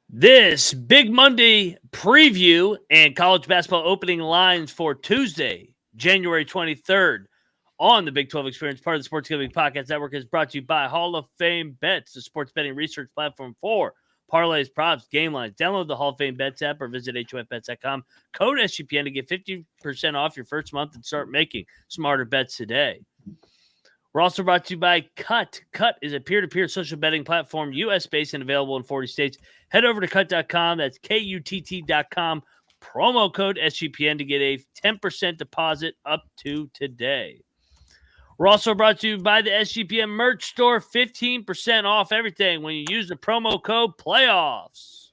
This Big Monday preview and college basketball opening lines for Tuesday, January 23rd on the Big 12 Experience, part of the Sports Gambling Podcast Network, is brought to you by Hall of Fame Bets, the sports betting research platform for parlays, props, game lines. Download the Hall of Fame Bets app or visit HOFBets.com. Code SGPN to get 50% off your first month and start making smarter bets today. We're also brought to you by Cut. Cut is a peer-to-peer social betting platform, U.S.-based and available in 40 states. Head over to Cut.com. That's KUTT.com. Promo code SGPN to get a 10% deposit up to today. We're also brought to you by the SGPN merch store. 15% off everything when you use the promo code PLAYOFFS.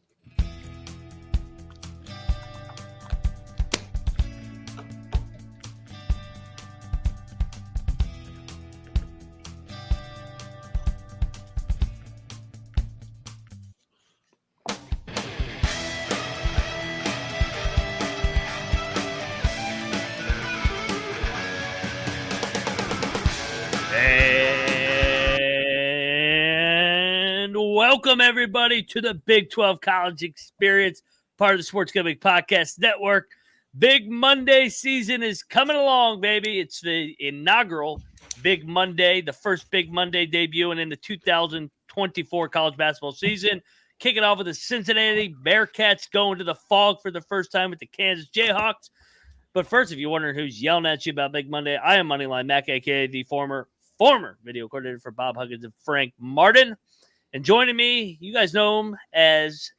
And welcome, everybody, to the Big 12 College Experience, part of the Sports Gambling Podcast Network. Big Monday season is coming along, baby. It's the inaugural Big Monday, the first Big Monday debuting in the 2024 college basketball season. Kicking off with the Cincinnati Bearcats going to the PHOG for the first time with the Kansas Jayhawks. But first, if you're wondering who's yelling at you about Big Monday, I am Moneyline Mac, a.k.a. the former video coordinator for Bob Huggins and Frank Martin. And joining me, you guys know him as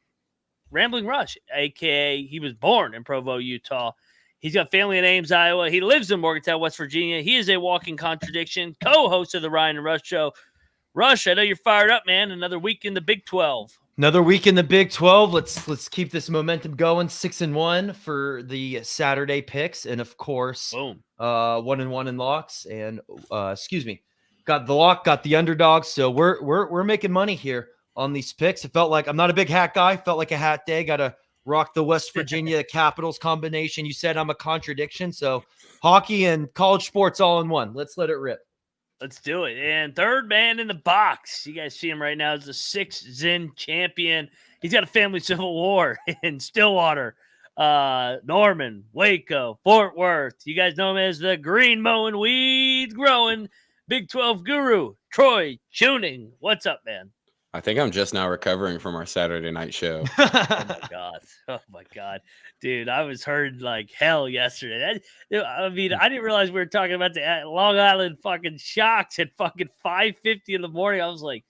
Rambling Rush, a.k.a. he was born in Provo, Utah. He's got family in Ames, Iowa. He lives in Morgantown, West Virginia. He is a walking contradiction, co-host of the Ryan and Rush Show. Rush, I know you're fired up, man. Another week in the Big 12. Another week in the Big 12. Let's keep this momentum going. 6-1 for the Saturday picks, and of course, Boom. 1-1 in locks. And got the lock, got the underdog. So we're making money here on these picks. It felt like I'm not a big hat guy. Felt like a hat day. Got to rock the West Virginia Capitals combination. You said I'm a contradiction. So hockey and college sports all in one. Let's let it rip. Let's do it. And third man in the box, you guys see him right now, is the 6-Zin champion. He's got a family civil war in Stillwater, Norman, Waco, Fort Worth. You guys know him as the green mowing, weed growing Big 12 guru, Troy Chewning. What's up, man? I think I'm just now recovering from our Saturday night show. Oh my God. Dude, I was hurt like hell yesterday. I didn't realize we were talking about the Long Island fucking Shocks at fucking 5:50 in the morning. I was like,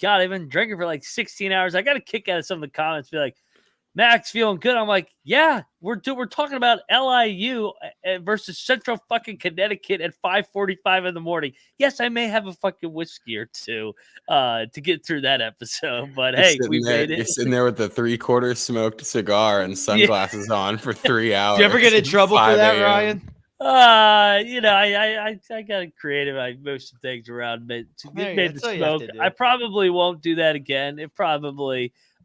God, I've been drinking for like 16 hours. I got a kick out of some of the comments, be like, Max feeling good. I'm like, yeah, we're talking about LIU versus Central fucking Connecticut at 5:45 in the morning. Yes, I may have a fucking whiskey or two to get through that episode, but hey, we made it. You're sitting there with the 3/4 smoked cigar and sunglasses on for 3 hours. Did you ever get in trouble for that, Ryan? I got creative. I moved some things around, but made the smoke. I probably won't do that again.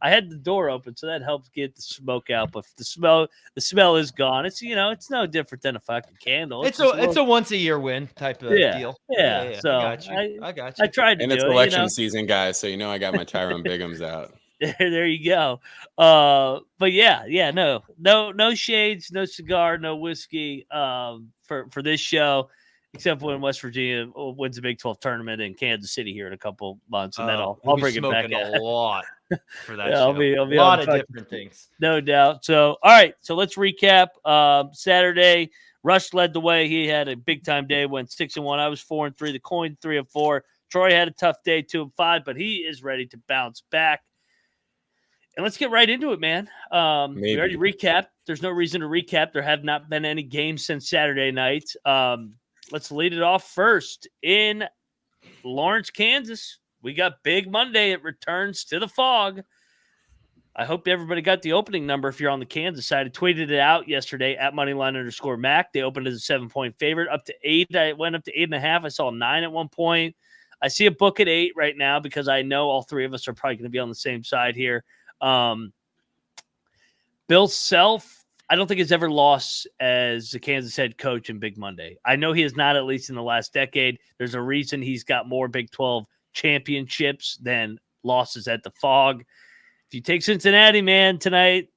I had the door open, so that helps get the smoke out. But the smell is gone. It's it's no different than a fucking candle. It's a once a year win type of deal. Yeah. So I got you. I tried to and do it's it, election season, guys. So I got my Tyrone Biggums out. There you go. But no shades, no cigar, no whiskey. For this show. Except when West Virginia wins the Big 12 tournament in Kansas City here in a couple months, and then I'll bring it back. A lot for that. I'll be a lot of different things, no doubt. So, all right, so let's recap. Saturday, Rush led the way. He had a big time day. Went 6-1. I was 4-3. The Coin 3-4. Troy had a tough day, 2-5, but he is ready to bounce back. And let's get right into it, man. We already recapped. There's no reason to recap. There have not been any games since Saturday night. Let's lead it off first in Lawrence, Kansas. We got Big Monday. It returns to the PHOG. I hope everybody got the opening number if you're on the Kansas side. I tweeted it out yesterday at Moneyline_Mac. They opened as a 7-point favorite up to 8. I went up to 8.5. I saw 9 at one point. I see a book at 8 right now because I know all three of us are probably going to be on the same side here. Bill Self, I don't think he's ever lost as the Kansas head coach in Big Monday. I know he is not, at least in the last decade. There's a reason he's got more Big 12 championships than losses at the PHOG. If you take Cincinnati, man, tonight,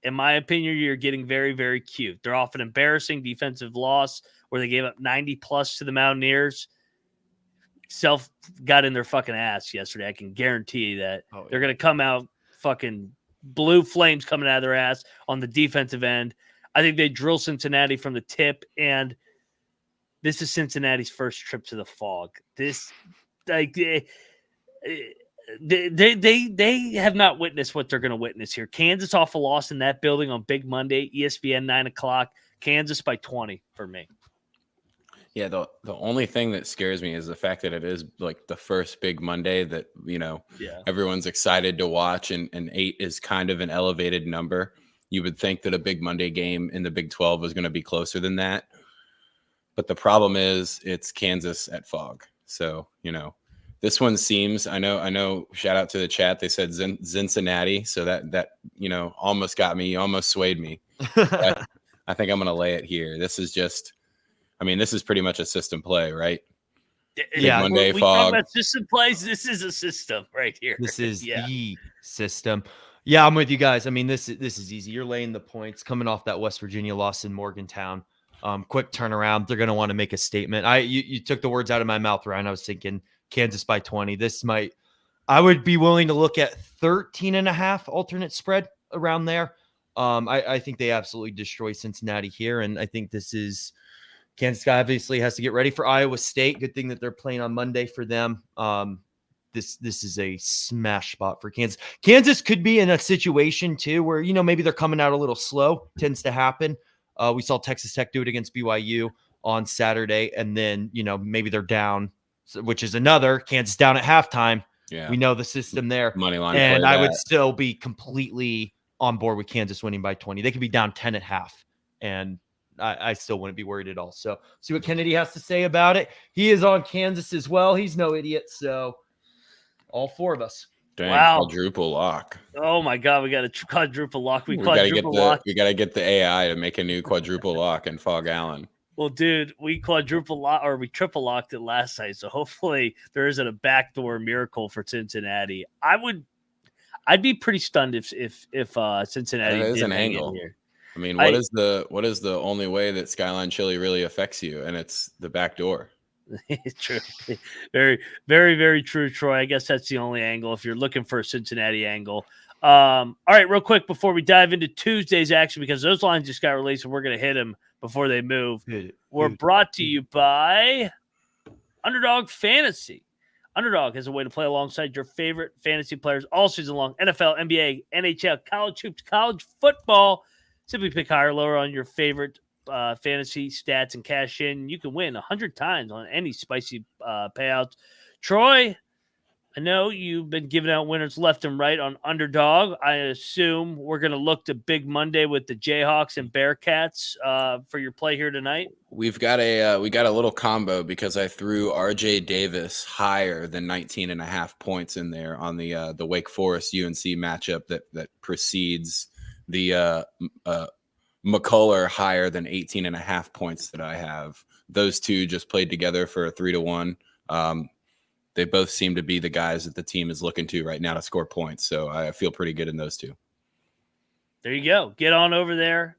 in my opinion, you're getting very, very cute. They're off an embarrassing defensive loss where they gave up 90+ to the Mountaineers. Self got in their fucking ass yesterday. I can guarantee you that. They're going to come out fucking blue flames coming out of their ass on the defensive end. I think they drill Cincinnati from the tip, and this is Cincinnati's first trip to the PHOG. This, like, they have not witnessed what they're going to witness here. Kansas off a loss in that building on Big Monday, ESPN 9:00. Kansas by 20 for me. Yeah, the only thing that scares me is the fact that it is like the first Big Monday that, everyone's excited to watch, and 8 is kind of an elevated number. You would think that a Big Monday game in the Big 12 was going to be closer than that. But the problem is it's Kansas at PHOG. So, this one seems, I know, shout out to the chat. They said Cincinnati. So that almost got me, almost swayed me. I think I'm going to lay it here. This is pretty much a system play, right? Yeah. Monday, we PHOG. talk about system plays. This is a system right here. This is the system. Yeah, I'm with you guys. This is easy. You're laying the points coming off that West Virginia loss in Morgantown. Quick turnaround. They're going to want to make a statement. You took the words out of my mouth, Ryan. I was thinking Kansas by 20. I would be willing to look at 13.5 alternate spread around there. I think they absolutely destroy Cincinnati here. And I think this is Kansas obviously has to get ready for Iowa State. Good thing that they're playing on Monday for them. This is a smash spot for Kansas. Kansas could be in a situation too where, maybe they're coming out a little slow. Tends to happen. We saw Texas Tech do it against BYU on Saturday. And then, maybe they're down, which is another Kansas down at halftime. Yeah. We know the system there. Money line. And I would still be completely on board with Kansas winning by 20. They could be down 10 at half. And I still wouldn't be worried at all. So see what Kennedy has to say about it. He is on Kansas as well. He's no idiot. So all 4 of us. Dang, wow. Quadruple lock. Oh my God, we got a quadruple lock. We got to get the AI to make a new quadruple lock in Fog Allen. Well, dude, we quadruple lock or we triple locked it last night. So hopefully there isn't a backdoor miracle for Cincinnati. I'd be pretty stunned if Cincinnati is an angle here. What is the only way that Skyline Chili really affects you? And it's the back door. True. Very, very, very true, Troy. I guess that's the only angle if you're looking for a Cincinnati angle. All right, real quick before we dive into Tuesday's action, because those lines just got released and we're going to hit them before they move. We're brought to you by Underdog Fantasy. Underdog has a way to play alongside your favorite fantasy players all season long. NFL, NBA, NHL, college hoops, college football. Simply pick higher or lower on your favorite fantasy stats and cash in. You can win 100 times on any spicy payouts. Troy, I know you've been giving out winners left and right on Underdog. I assume we're going to look to Big Monday with the Jayhawks and Bearcats for your play here tonight. We got a little combo because I threw RJ Davis higher than 19.5 points in there on the Wake Forest UNC matchup that precedes the McCullough higher than 18.5 points that I have. Those two just played together for a 3-1. They both seem to be the guys that the team is looking to right now to score points. So I feel pretty good in those two. There you go. Get on over there.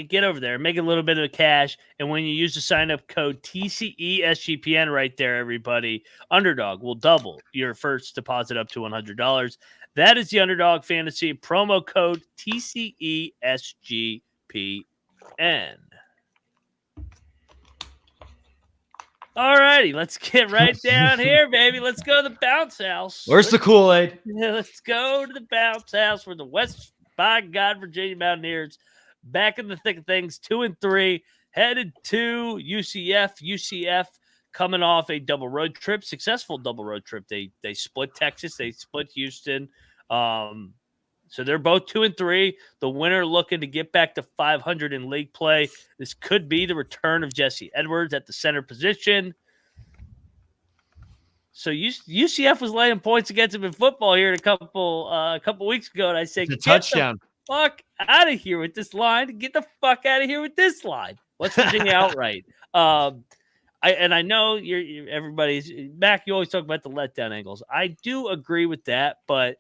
Get over there. Make a little bit of cash. And when you use the sign-up code TCESGPN right there, everybody, Underdog will double your first deposit up to $100. That is the Underdog Fantasy promo code TCESGPN. All righty, let's get right down here, baby. Let's go to the bounce house. Where's the Kool-Aid? Let's go to the bounce house where the West Virginia Mountaineers back in the thick of things, 2-3, headed to UCF. UCF coming off a double road trip, successful double road trip. They split Texas, they split Houston. So they're both 2-3. The winner looking to get back to 500 in league play. This could be the return of Jesse Edwards at the center position. So UCF was laying points against him in football here a couple weeks ago, and I said, "Get touchdown! The fuck out of here with this line! Get the fuck out of here with this line!" West Virginia outright. I know you're everybody's Mac. You always talk about the letdown angles. I do agree with that, but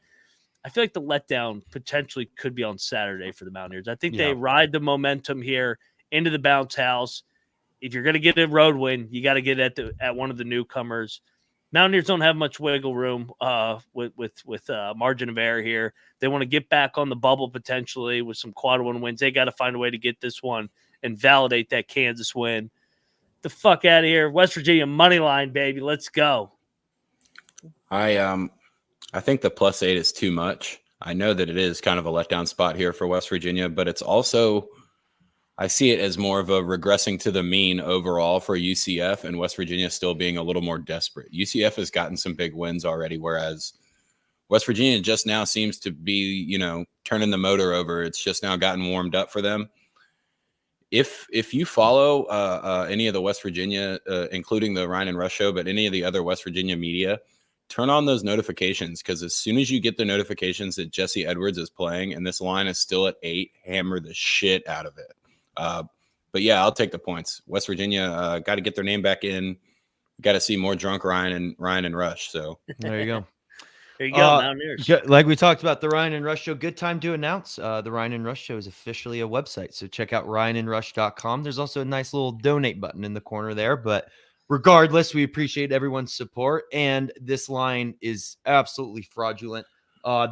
I feel like the letdown potentially could be on Saturday for the Mountaineers. I think they ride the momentum here into the bounce house. If you're going to get a road win, you got to get at one of the newcomers. Mountaineers don't have much wiggle room with margin of error here. They want to get back on the bubble potentially with some quad one wins. They got to find a way to get this one and validate that Kansas win. The fuck out of here. West Virginia money line, baby. Let's go. I think the +8 is too much. I know that it is kind of a letdown spot here for West Virginia, but it's also, I see it as more of a regressing to the mean overall for UCF, and West Virginia still being a little more desperate. UCF has gotten some big wins already, whereas West Virginia just now seems to be, turning the motor over. It's just now gotten warmed up for them. If you follow any of the West Virginia, including the Ryan and Rush show, but any of the other West Virginia media, turn on those notifications, because as soon as you get the notifications that Jesse Edwards is playing and this line is still at 8, hammer the shit out of it. But yeah, I'll take the points. West Virginia got to get their name back in. Got to see more drunk Ryan and Rush. So there you go. There you go, Mountaineers. Like we talked about the Ryan and Rush show, good time to announce the Ryan and Rush show is officially a website. So check out ryanandrush.com. There's also a nice little donate button in the corner there. But regardless, we appreciate everyone's support. And this line is absolutely fraudulent.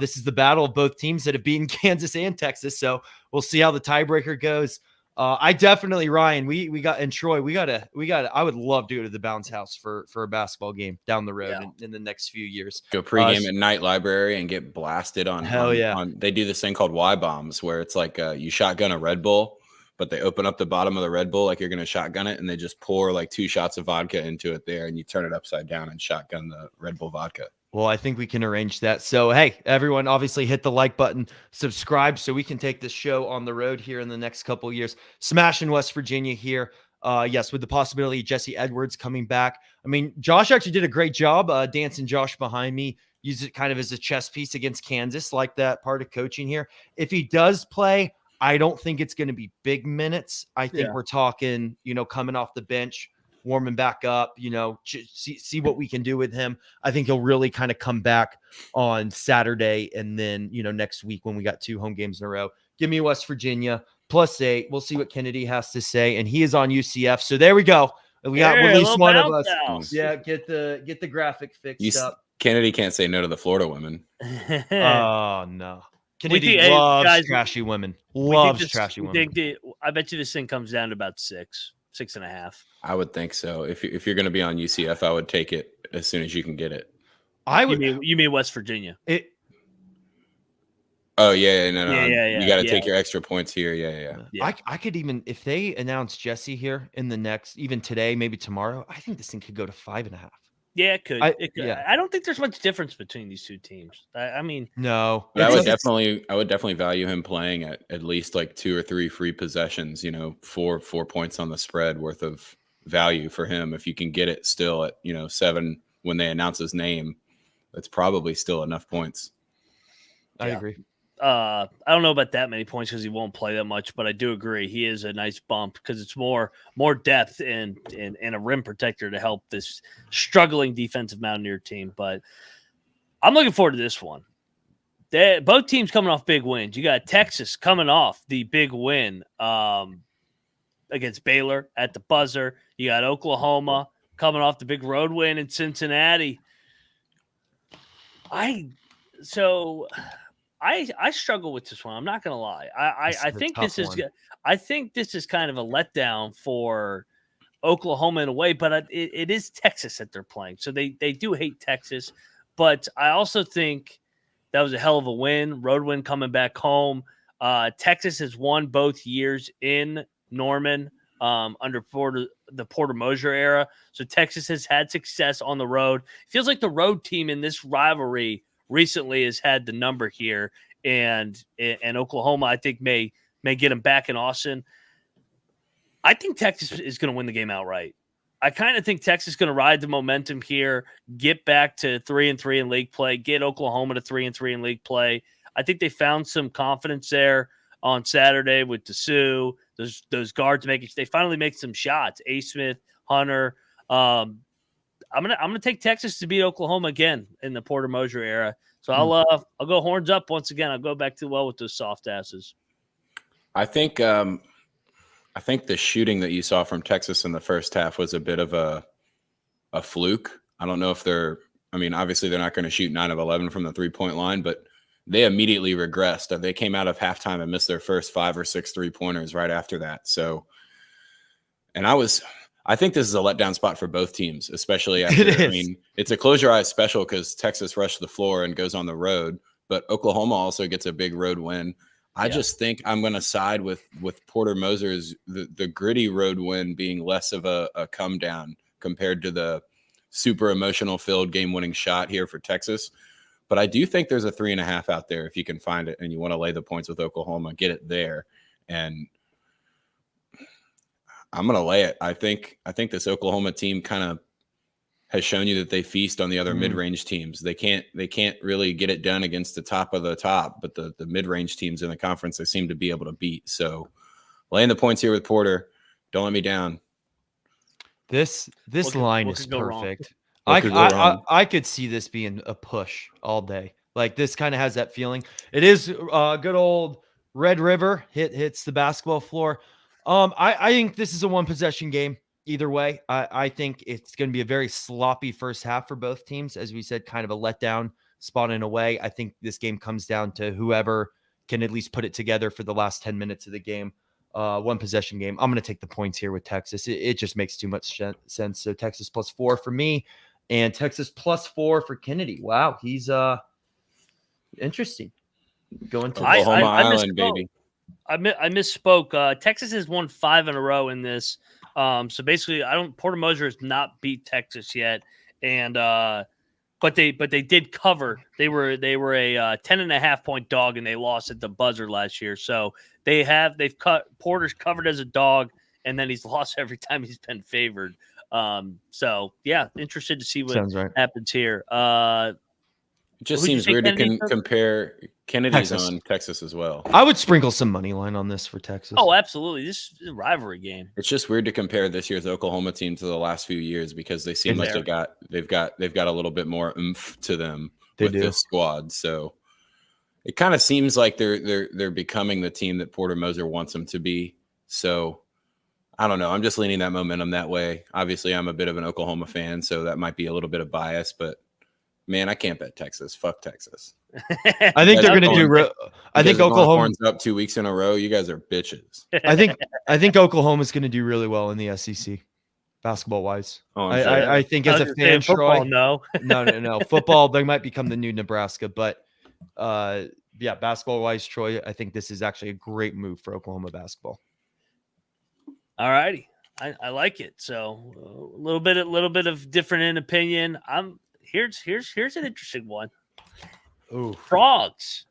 This is the battle of both teams that have beaten Kansas and Texas. So we'll see how the tiebreaker goes. I definitely, Ryan, we got, and Troy, we gotta, I would love to go to the bounce house for a basketball game down the road in the next few years. Go pregame at Night Library and get blasted on. Hell yeah. They do this thing called Y bombs, where it's like you shotgun a Red Bull, but they open up the bottom of the Red Bull like you're going to shotgun it, and they just pour like 2 shots of vodka into it there, and you turn it upside down and shotgun the Red Bull vodka. Well, I think we can arrange that. So, hey, everyone, obviously hit the like button, subscribe so we can take this show on the road here in the next couple of years. Smashing West Virginia here. Yes, with the possibility of Jesse Edwards coming back. I mean, Josh actually did a great job dancing Josh behind me. Use it kind of as a chess piece against Kansas, like that part of coaching here. If he does play, I don't think it's going to be big minutes. I think we're talking, coming off the bench, warming back up, see what we can do with him. I think he'll really kind of come back on Saturday. And then, next week when we got 2 home games in a row, give me West Virginia +8. We'll see what Kennedy has to say. And he is on UCF. So there we go. We got at least one of us. House. Yeah. Get the graphic fixed up. Kennedy can't say no to the Florida women. Oh no. Kennedy loves trashy women. Loves trashy women. I bet you this thing comes down to about 6.5. I would think so. If you're going to be on UCF, I would take it as soon as you can get it. You mean West Virginia? No. Yeah. You got to take your extra points here. Yeah. I could even, if they announce Jesse here in the next, even today, maybe tomorrow, I think this thing could go to 5.5. Yeah, it could. I don't think there's much difference between these two teams. I mean, no. But I would definitely value him playing at least like 2 or 3 free possessions. 4 points on the spread worth of value for him. If you can get it still at 7 when they announce his name, that's probably still enough points. I agree. I don't know about that many points because he won't play that much, but I do agree he is a nice bump because it's more depth and a rim protector to help this struggling defensive Mountaineer team. But I'm looking forward to this one. Both teams coming off big wins. You got Texas coming off the big win against Baylor at the buzzer. You got Oklahoma coming off the big road win in Cincinnati. I struggle with this one. I'm not going to lie. I think this is kind of a letdown for Oklahoma in a way, but it is Texas that they're playing. So they do hate Texas, but I also think that was a hell of a win, road win coming back home. Texas has won both years in Norman under the Porter Moser era. So Texas has had success on the road. Feels like the road team in this rivalry recently has had the number here, and Oklahoma, I think, may get them back in Austin. I think Texas is going to win the game outright. I kind of think Texas is going to ride the momentum here, get back to 3-3 in league play, get Oklahoma to 3-3 in league play. I think they found some confidence there on Saturday with Dessou. Those guards they finally make some shots. A. Smith, Hunter. I'm gonna take Texas to beat Oklahoma again in the Porter Moser era. So I'll go horns up once again. I'll go back to with those soft asses. I think the shooting that you saw from Texas in the first half was a bit of a fluke. I don't know if obviously they're not going to shoot 9 of 11 from the 3-point line, but they immediately regressed. They came out of halftime and missed their first 5 or 6 3-pointers right after that. So, and I think this is a letdown spot for both teams, especially after, it's a close your eyes special because Texas rushed the floor and goes on the road, but Oklahoma also gets a big road win. I just think I'm going to side with Porter Moser's the gritty road win being less of a come down compared to the super emotional filled game winning shot here for Texas. But I do think there's a 3.5 out there if you can find it and you want to lay the points with Oklahoma, get it there. And I'm going to lay it. I think this Oklahoma team kind of has shown you that they feast on the other mid-range teams. They can't really get it done against the top of the top, but the mid-range teams in the conference they seem to be able to beat. So laying the points here with Porter, don't let me down. This line is perfect. I could see this being a push all day. Like this kind of has that feeling. It is good old Red River hits the basketball floor. I think this is a 1-possession game. Either way, I think it's going to be a very sloppy first half for both teams. As we said, kind of a letdown spot in a way. I think this game comes down to whoever can at least put it together for the last 10 minutes of the game. 1-possession game. I'm going to take the points here with Texas. It just makes too much sense. So Texas +4 for me and Texas +4 for Kennedy. Wow. He's interesting. Going to Oklahoma Island, baby. I misspoke. Texas has won 5 in a row in this. So basically, Porter Moser has not beat Texas yet, and but they did cover. They were a 10.5 point dog, and they lost at the buzzer last year. So they've cut Porter's covered as a dog, and then he's lost every time he's been favored. So yeah, interested to see what happens here. It just seems weird to compare. Kennedy's on Texas as well. I would sprinkle some money line on this for Texas. Oh, absolutely. This is a rivalry game. It's just weird to compare this year's Oklahoma team to the last few years because they seem like they've got a little bit more oomph to them with this squad. So it kind of seems like they're becoming the team that Porter Moser wants them to be. So I don't know. I'm just leaning that momentum that way. Obviously, I'm a bit of an Oklahoma fan, so that might be a little bit of bias, but man, I can't bet Texas. Fuck Texas. I think they're going to do. I think Oklahoma's up 2 weeks in a row. You guys are bitches. I think Oklahoma's going to do really well in the SEC, basketball wise. Oh, I think as a fan, football, no. Football, they might become the new Nebraska, but basketball wise, Troy, I think this is actually a great move for Oklahoma basketball. All righty, I like it. So a little bit of different in opinion. Here's an interesting one. Ooh. Frogs.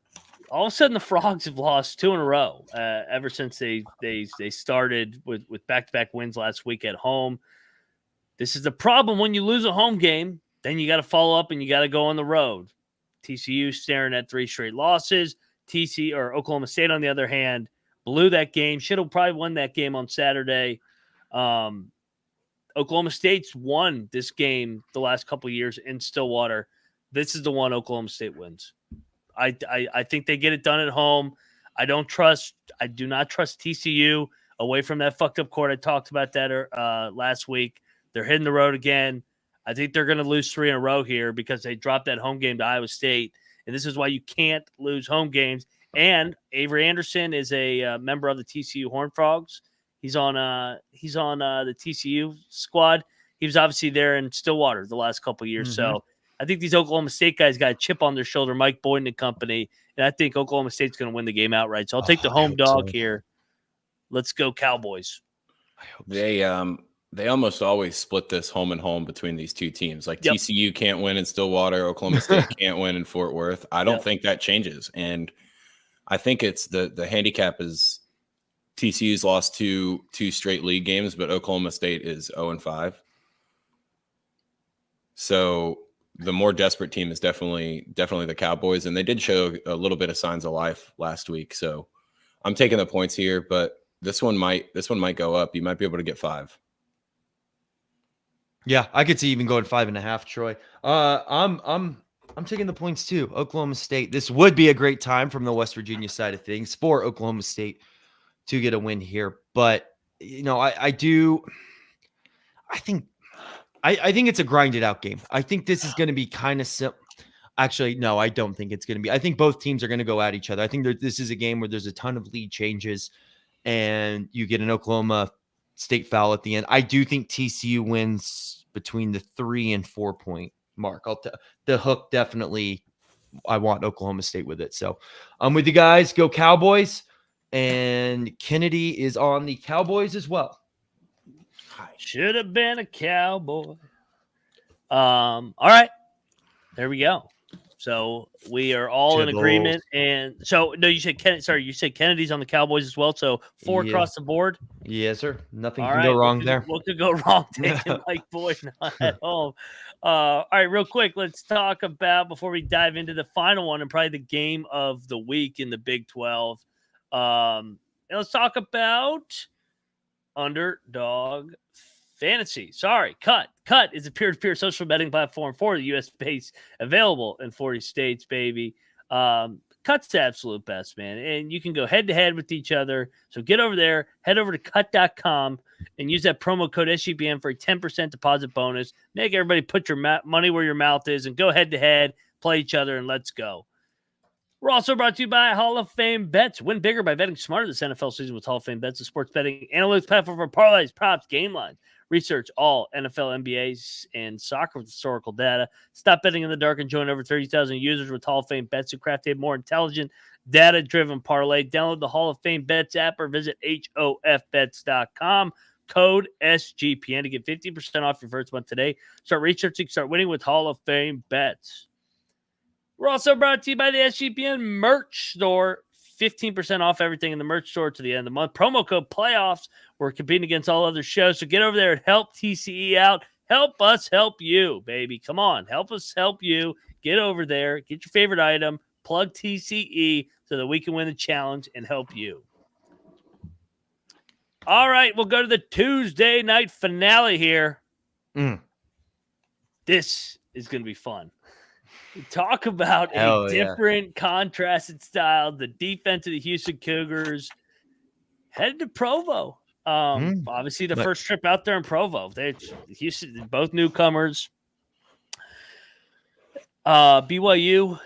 All of a sudden, the Frogs have lost 2 in a row ever since they started with back-to-back wins last week at home. This is the problem when you lose a home game. Then you got to follow up and you got to go on the road. TCU staring at 3 straight losses. Oklahoma State, on the other hand, blew that game. Should have probably won that game on Saturday. Oklahoma State's won this game the last couple of years in Stillwater. This is the one Oklahoma State wins. I think they get it done at home. I do not trust TCU away from that fucked up court. I talked about that last week. They're hitting the road again. I think they're going to lose 3 in a row here because they dropped that home game to Iowa State. And this is why you can't lose home games. And Avery Anderson is a member of the TCU Horned Frogs. He's on the TCU squad. He was obviously there in Stillwater the last couple of years. Mm-hmm. So I think these Oklahoma State guys got a chip on their shoulder, Mike Boyd and company, and I think Oklahoma State's going to win the game outright. So I'll take the home dog here. Let's go Cowboys. They almost always split this home and home between these two teams. Like TCU can't win in Stillwater, Oklahoma State can't win in Fort Worth. I don't think that changes, and I think it's the handicap is TCU's lost two straight league games, but Oklahoma State is 0-5. So the more desperate team is definitely the Cowboys, and they did show a little bit of signs of life last week. So I'm taking the points here, but this one might go up. You might be able to get 5. Yeah, I could see even going 5.5, Troy. I'm taking the points too. Oklahoma State. This would be a great time from the West Virginia side of things for Oklahoma State to get a win here. But I think it's a grinded out game. I think this is going to be kind of simple. Actually, no, I don't think it's going to be. I think both teams are going to go at each other. I think this is a game where there's a ton of lead changes and you get an Oklahoma State foul at the end. I do think TCU wins between the 3 and 4 point mark. The hook definitely, I want Oklahoma State with it. So I'm with you guys. Go Cowboys. And Kennedy is on the Cowboys as well. Should have been a cowboy. All right. There we go. So we are all in agreement. And so, no, you said Kennedy's on the Cowboys as well. So 4 across the board. Yes, sir. Nothing can go wrong there. What could go wrong taking Mike Boyd not at home? All right, real quick, let's talk about, before we dive into the final one and probably the game of the week in the Big 12. And let's talk about Underdog Fantasy. Sorry, Cut. Cut is a peer-to-peer social betting platform for the U.S. base, available in 40 states, baby. Cut's the absolute best, man. And you can go head-to-head with each other. So get over there, head over to cut.com, and use that promo code SGPN for a 10% deposit bonus. Make everybody put your money where your mouth is and go head-to-head, play each other, and let's go. We're also brought to you by Hall of Fame Bets. Win bigger by betting smarter this NFL season with Hall of Fame Bets, a sports betting analytics platform for parlays, props, game lines. Research all NFL, NBAs, and soccer with historical data. Stop betting in the dark and join over 30,000 users with Hall of Fame Bets who craft a more intelligent, data-driven parlay. Download the Hall of Fame Bets app or visit HOFBets.com. Code SGPN to get 15% off your first month today. Start researching, start winning with Hall of Fame Bets. We're also brought to you by the SGPN merch store. 15% off everything in the merch store to the end of the month. Promo code PLAYOFFS. We're competing against all other shows. So get over there and help TCE out. Help us help you, baby. Come on. Help us help you. Get over there. Get your favorite item. Plug TCE so that we can win the challenge and help you. All right. We'll go to the Tuesday night finale here. This is going to be fun. Talk about a different contrasted style. The defense of the Houston Cougars headed to Provo. Obviously, the first trip out there in Provo. Houston, both newcomers. BYU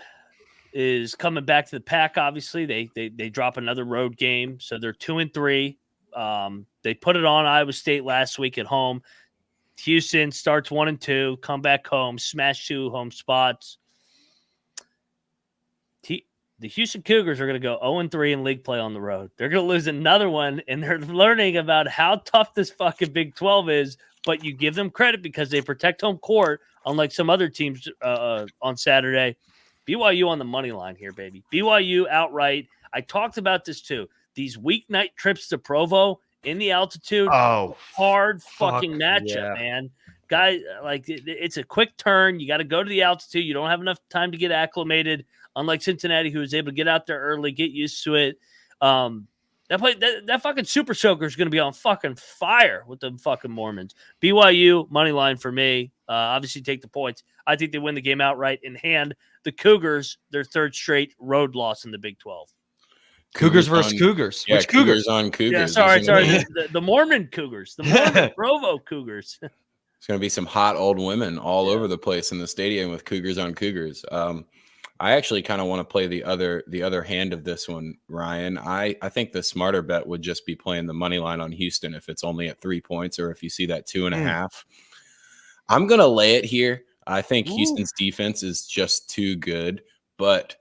is coming back to the pack. Obviously, they drop another road game, so they're 2-3. They put it on Iowa State last week at home. Houston starts 1-2, come back home, smash 2 home spots. The Houston Cougars are going to go 0-3 in league play on the road. They're going to lose another one, and they're learning about how tough this fucking Big 12 is, but you give them credit because they protect home court, unlike some other teams on Saturday. BYU on the money line here, baby. BYU outright. I talked about this too. These weeknight trips to Provo in the altitude, hard fucking matchup, man. Guys, like it's a quick turn. You got to go to the altitude. You don't have enough time to get acclimated. Unlike Cincinnati, who was able to get out there early, get used to it. That fucking Super Soaker is going to be on fucking fire with the fucking Mormons. BYU, money line for me. Obviously, take the points. I think they win the game outright and hand the Cougars their third straight road loss in the Big 12. Cougars versus Cougars. Yeah, which Cougars on Cougars. Yeah, sorry. The Mormon Cougars. The Mormon Provo Cougars. It's going to be some hot old women all over the place in the stadium with Cougars on Cougars. I actually kind of want to play the other hand of this one, Ryan. I think the smarter bet would just be playing the money line on Houston if it's only at 3 points or if you see that 2.5. I'm going to lay it here. I think Houston's defense is just too good, but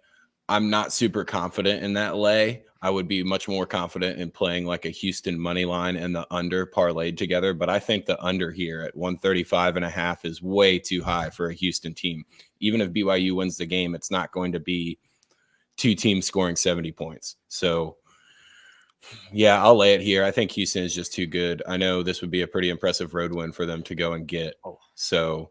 I'm not super confident in that lay. I would be much more confident in playing like a Houston money line and the under parlayed together. But I think the under here at 135.5 is way too high for a Houston team. Even if BYU wins the game, it's not going to be 2 teams scoring 70 points. So, yeah, I'll lay it here. I think Houston is just too good. I know this would be a pretty impressive road win for them to go and get. So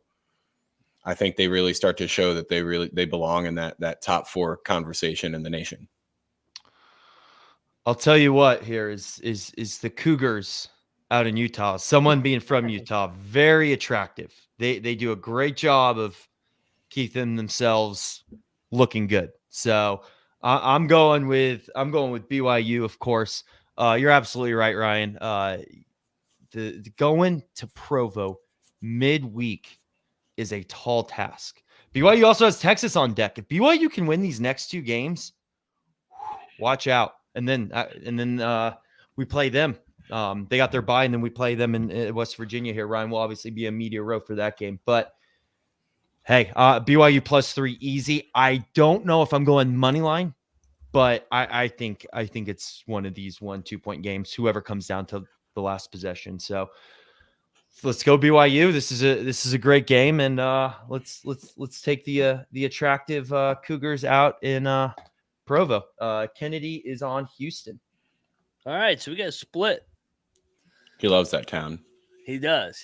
I think they really start to show that they belong in that top 4 conversation in the nation. I'll tell you what here is the Cougars out in Utah. Someone being from Utah, very attractive. They do a great job of keeping themselves looking good. So I'm going with BYU, of course. You're absolutely right, Ryan. The going to Provo midweek is a tall task. BYU also has Texas on deck. If BYU can win these next 2 games, watch out. And then we play them. They got their bye, and then we play them in West Virginia here. Ryan will obviously be a media row for that game. But, hey, BYU +3 easy. I don't know if I'm going money line, but I think it's one of these 1-2 point games, whoever comes down to the last possession. So let's go BYU. This is a great game, and let's take the attractive Cougars out in Provo. Kennedy is on Houston. All right, so we got a split. He loves that town. He does.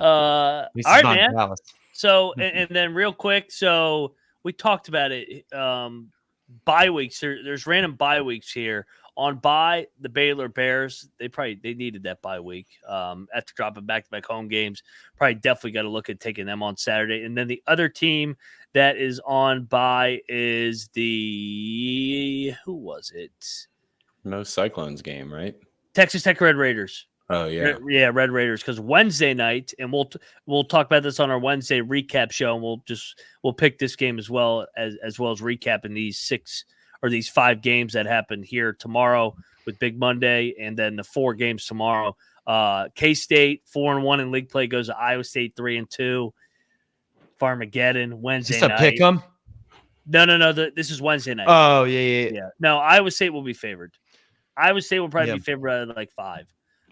All right, man. Dallas. So, and then real quick, so we talked about it. Bye weeks. There's random bye weeks here. On bye, the Baylor Bears, they needed that bye week. After dropping back-to-back home games, probably definitely got to look at taking them on Saturday. And then the other team that is on bye is who was it? No Cyclones game, right? Texas Tech Red Raiders. Oh yeah, Red Raiders. Because Wednesday night, and we'll talk about this on our Wednesday recap show, and we'll pick this game as well as recapping these 5 games that happen here tomorrow with Big Monday, and then the 4 games tomorrow. K-State 4-1 in league play goes to Iowa State 3-2. Farmageddon Wednesday night. Is this a pick 'em? No. This is Wednesday night. Oh yeah. No, Iowa State will be favored. Iowa State will probably be favored at like 5.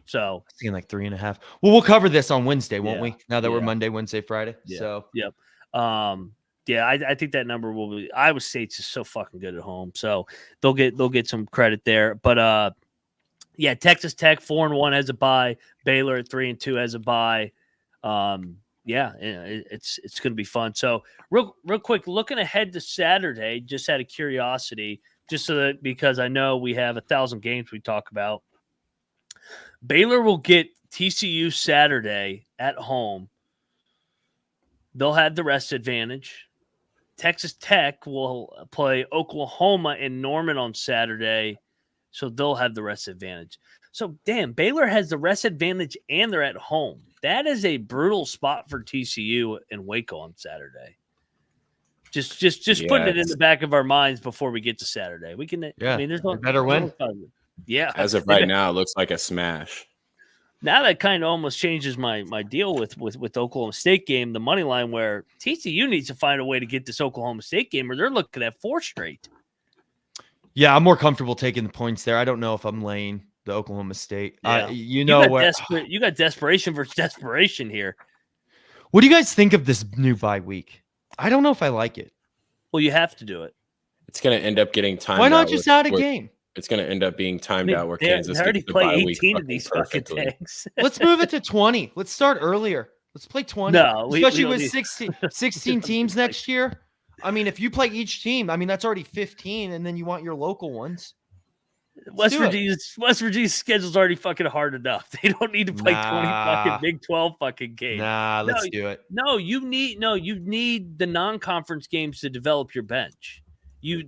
So I think like 3.5. Well, we'll cover this on Wednesday, won't we? Now that we're Monday, Wednesday, Friday. Yeah. So yep. I think that number will be. Iowa State's just so fucking good at home, so they'll get some credit there. But Texas Tech 4-1 has a bye. Baylor at 3-2 has a bye. It's going to be fun. So real quick, looking ahead to Saturday, just out of curiosity, just so that because I know we have 1,000 games we talk about. Baylor will get TCU Saturday at home. They'll have the rest advantage. Texas Tech will play Oklahoma in Norman on Saturday, so they'll have the rest advantage. So, damn, Baylor has the rest advantage and they're at home. That is a brutal spot for TCU and Waco on Saturday. Just putting it in the back of our minds before we get to Saturday. We can. Yeah, I mean, there's no better win. Yeah. As of right now, it looks like a smash. Now that kind of almost changes my deal with Oklahoma State game, the money line, where TCU needs to find a way to get this Oklahoma State game, or they're looking at 4 straight. Yeah, I'm more comfortable taking the points there. I don't know if I'm laying the Oklahoma State. Yeah. You got desperation versus desperation here. What do you guys think of this new bye week? I don't know if I like it. Well, you have to do it. It's going to end up getting timed. Why not just add a game? It's going to end up being timed out where Kansas they already gets the play bye 18 week of these fucking things. Let's move it to 20. Let's start earlier. Let's play 20. No, especially with 16 teams next year. I mean, if you play each team, I mean, that's already 15, and then you want your local ones. West Virginia's schedule's already fucking hard enough. They don't need to play 20 fucking Big 12 fucking games. Let's do it. You need the non-conference games to develop your bench.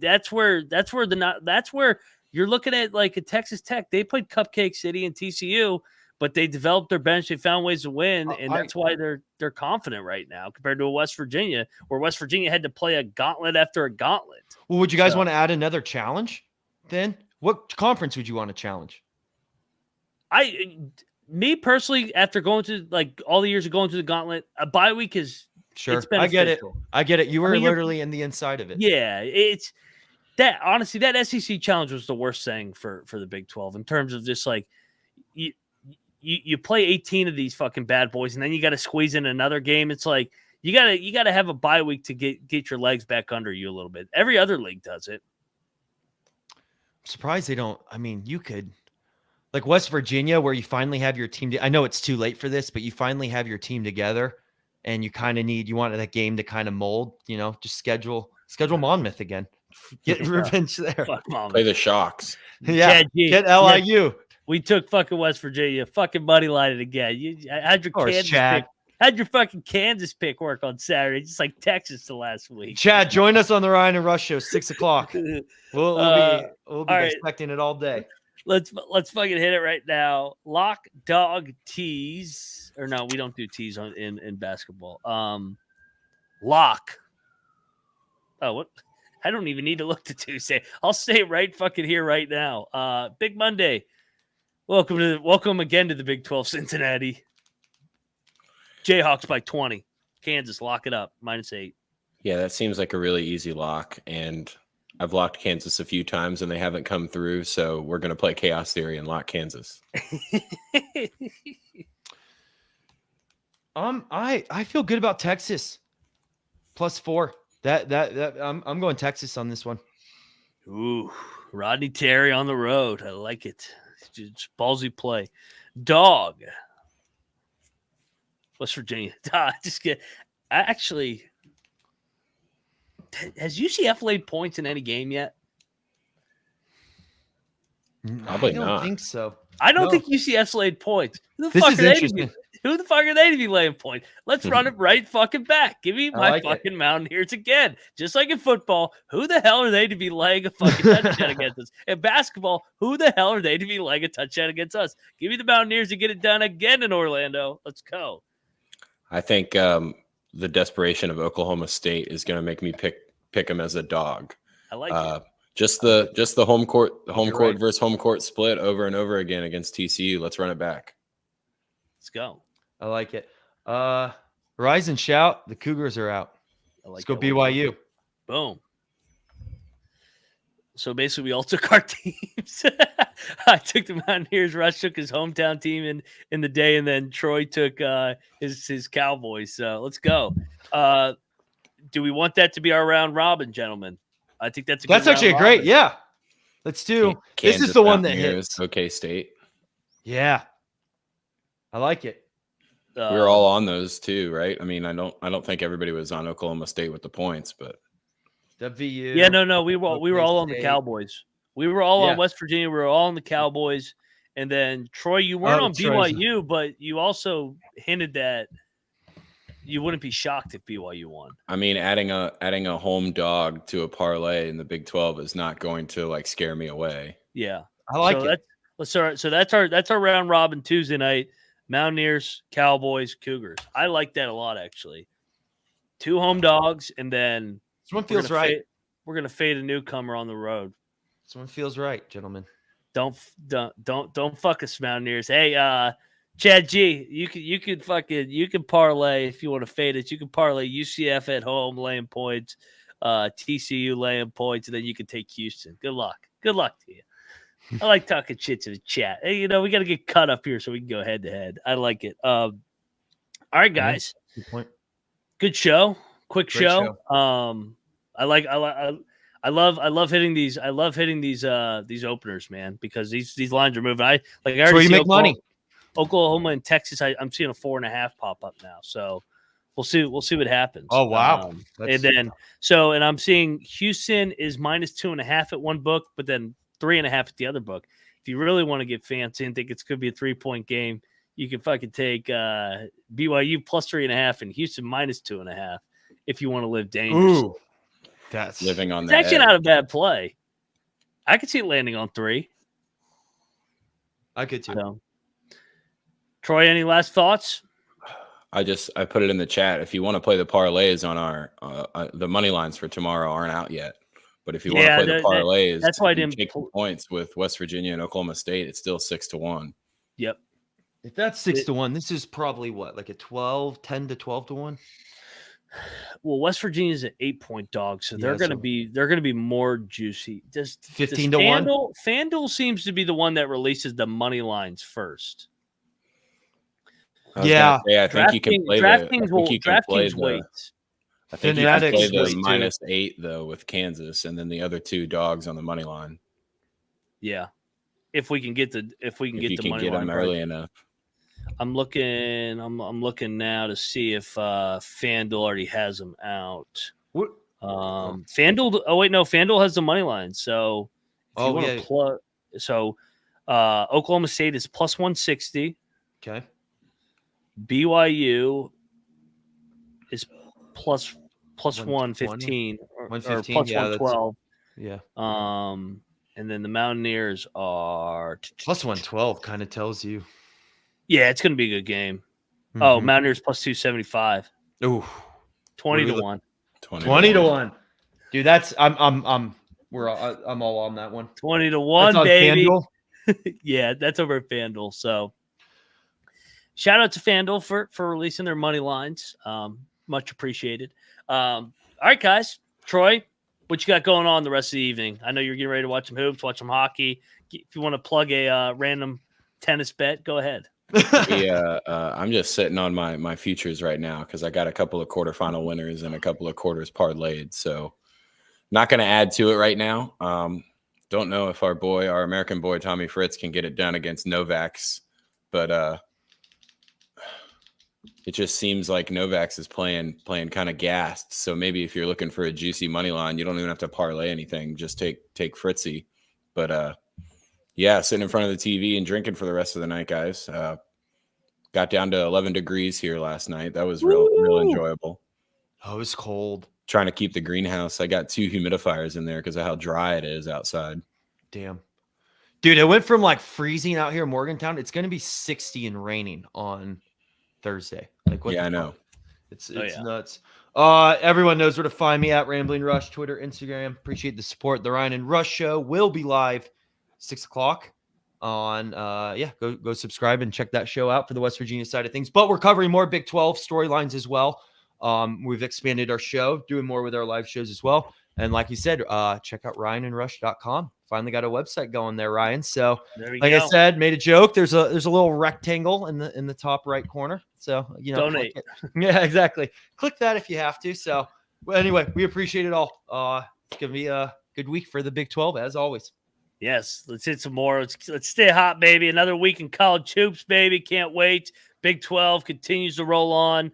That's where you're looking at, like a Texas Tech. They played Cupcake City and TCU, but they developed their bench. They found ways to win, and that's why they're confident right now compared to a West Virginia, where West Virginia had to play a gauntlet after a gauntlet. Well, would you guys want to add another challenge then? What conference would you want to challenge? Me personally, after going to like all the years of going to the gauntlet, a bye week is sure. I get it. You were literally in the inside of it. Yeah, it's that. Honestly, that SEC challenge was the worst thing for the Big 12 in terms of just like you play 18 of these fucking bad boys, and then you got to squeeze in another game. It's like you gotta have a bye week to get your legs back under you a little bit. Every other league does it. I'm surprised they don't. I mean, you could, like West Virginia, where you finally have your team. I know it's too late for this, but you finally have your team together, and you kind of you want that game to kind of mold. Just schedule Monmouth again. Get revenge there. Play the Shocks. Yeah, get LIU. We took fucking West Virginia. Fucking money line it again. You had your course, Kansas Chad. pick. Had your fucking Kansas pick work on Saturday, just like Texas the last week. Chad, join us on the Ryan and Rush show, 6:00. We'll be dissecting it all day. Let's fucking hit it right now. Lock, dog, tease, or no, we don't do tease in basketball. Lock. Oh, what? I don't even need to look to Tuesday. I'll say it right fucking here right now. Big Monday. Welcome again to the Big 12 Cincinnati. Jayhawks by 20. Kansas, lock it up. -8. Yeah, that seems like a really easy lock. And I've locked Kansas a few times and they haven't come through. So we're going to play Chaos Theory and lock Kansas. I feel good about Texas. +4. That I'm going Texas on this one. Ooh, Rodney Terry on the road. I like it. It's ballsy play. Dog. West Virginia. Actually, has UCF laid points in any game yet? Probably I don't not. think so. I don't think UCF's laid points. Who the This fuck is are they to interesting. be? Who the fuck are they to be laying points? Let's run it right fucking back. Give me I my like it. fucking Mountaineers again. Just like in football, who the hell are they to be laying a fucking touchdown against us? In basketball, who the hell are they to be laying a touchdown against us? Give me the Mountaineers to get it done again in Orlando. Let's go. I think the desperation of Oklahoma State is going to make me pick them as a dog. I like it. Just the home court right. versus home court split over and over again against TCU. Let's run it back. Let's go. I like it. Rise and shout. The Cougars are out. Let's go BYU. Boom. So basically, we all took our teams. I took the Mountaineers. Rush took his hometown team in the day, and then Troy took his Cowboys. So let's go. Do we want that to be our round robin, gentlemen? I think that's Actually a great. Yeah. Let's do. Kansas, this is the one that Mountaineers, hits. OK State. Yeah. I like it. We were all on those too, right? I mean, I don't think everybody was on Oklahoma State with the points, but WVU. Yeah, no, we were all on the Cowboys. We were all on West Virginia. We were all on the Cowboys, and then Troy, you weren't on BYU, but you also hinted that you wouldn't be shocked if BYU won. I mean, adding a home dog to a parlay in the Big 12 is not going to like scare me away. Yeah, I like it. So that's our round robin Tuesday night. Mountaineers, Cowboys, Cougars. I like that a lot, actually. 2 home dogs, and then This one feels right. We're gonna fade a newcomer on the road. This one feels right, gentlemen. Don't fuck us, Mountaineers. Hey, Chad G, you can parlay if you want to fade it. You can parlay UCF at home laying points, TCU laying points, and then you can take Houston. Good luck. Good luck to you. I like talking shit to the chat. Hey, we got to get cut up here so we can go head to head. I like it. All right, guys. Good point. Good show. Quick Great show. I love hitting these. I love hitting these openers, man, because these lines are moving. I already you make money. Oklahoma and Texas. I'm seeing a 4.5 pop up now. So we'll see what happens. Oh wow. And I'm seeing Houston is -2.5 at one book, but then 3.5 at the other book. If you really want to get fancy and think it's could be a 3-point game, you can fucking take BYU +3.5 and Houston -2.5 if you want to live dangerous. Ooh, that's living on It's the actually edge. not a bad play. I could see it landing on 3. I could too. So, Troy, any last thoughts? I put it in the chat. If you want to play the parlays on our the money lines for tomorrow aren't out yet. But if you want to play the parlays, that's why I didn't take points with West Virginia and Oklahoma State. It's still 6-1. Yep. If that's 6-1, this is probably what, like a 10 to 12 to 1. Well, West Virginia is an 8-point dog, so they're going to be more juicy. Just 15 to 1. FanDuel seems to be the one that releases the money lines first. I think you can play DraftKings waits. I think you can play the Fanatics -8 though with Kansas, and then the other 2 dogs on the money line. Yeah, if we can get the money line them early enough. I'm looking now to see if FanDuel already has them out. What? FanDuel. Oh wait, no, FanDuel has the money line. So if you want to plug, so Oklahoma State is plus 160. Okay. BYU is plus 120. 115 or 115, plus yeah, 112. Yeah. And then the Mountaineers are Plus 112 kind of tells you. Yeah, it's going to be a good game. Mm-hmm. Oh, Mountaineers plus 275. Ooh. 20 to 1. 20 to 1. Dude, that's I'm all on that one. 20 to 1, that's baby. FanDuel? Yeah, that's over at FanDuel. So shout out to FanDuel for releasing their money lines. Much appreciated. All right, guys. Troy, what you got going on the rest of the evening? I know you're getting ready to watch some hoops, watch some hockey. If you want to plug a random tennis bet, go ahead. Yeah, I'm just sitting on my futures right now because I got a couple of quarterfinal winners and a couple of quarters parlayed. So not going to add to it right now. Don't know if our American boy Tommy Fritz can get it done against Novak's, but it just seems like Novak's is playing kind of gassed. So maybe if you're looking for a juicy money line, you don't even have to parlay anything. Just take Fritzy. But yeah, sitting in front of the TV and drinking for the rest of the night, guys. Got down to 11 degrees here last night. That was real enjoyable. Oh, it was cold. Trying to keep the greenhouse. I got 2 humidifiers in there because of how dry it is outside. Damn. Dude, it went from like freezing out here in Morgantown. It's going to be 60 and raining on Thursday. Like, what? Yeah, I know. It's nuts. Everyone knows where to find me at Rambling Rush, Twitter, Instagram. Appreciate the support. The Ryan and Rush Show will be live 6:00 on go subscribe and check that show out for the West Virginia side of things. But we're covering more Big 12 storylines as well. We've expanded our show, doing more with our live shows as well. And like you said, check out ryanandrush.com. Finally got a website going there, Ryan. So like I said, made a joke. There's a little rectangle in the top right corner. So, donate. Yeah, exactly. Click that if you have to. So anyway, we appreciate it all. It's going to be a good week for the Big 12 as always. Yes, let's hit some more. Let's stay hot, baby. Another week in college hoops, baby. Can't wait. Big 12 continues to roll on.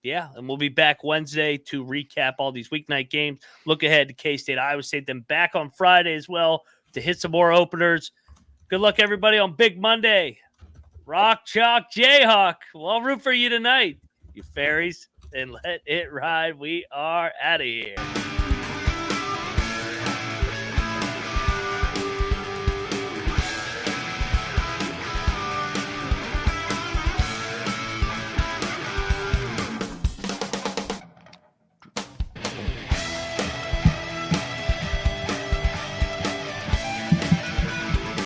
Yeah, and we'll be back Wednesday to recap all these weeknight games. Look ahead to K-State, Iowa State, then back on Friday as well to hit some more openers. Good luck, everybody, on Big Monday. Rock, chalk, Jayhawk. We'll all root for you tonight, you fairies. And let it ride. We are out of here.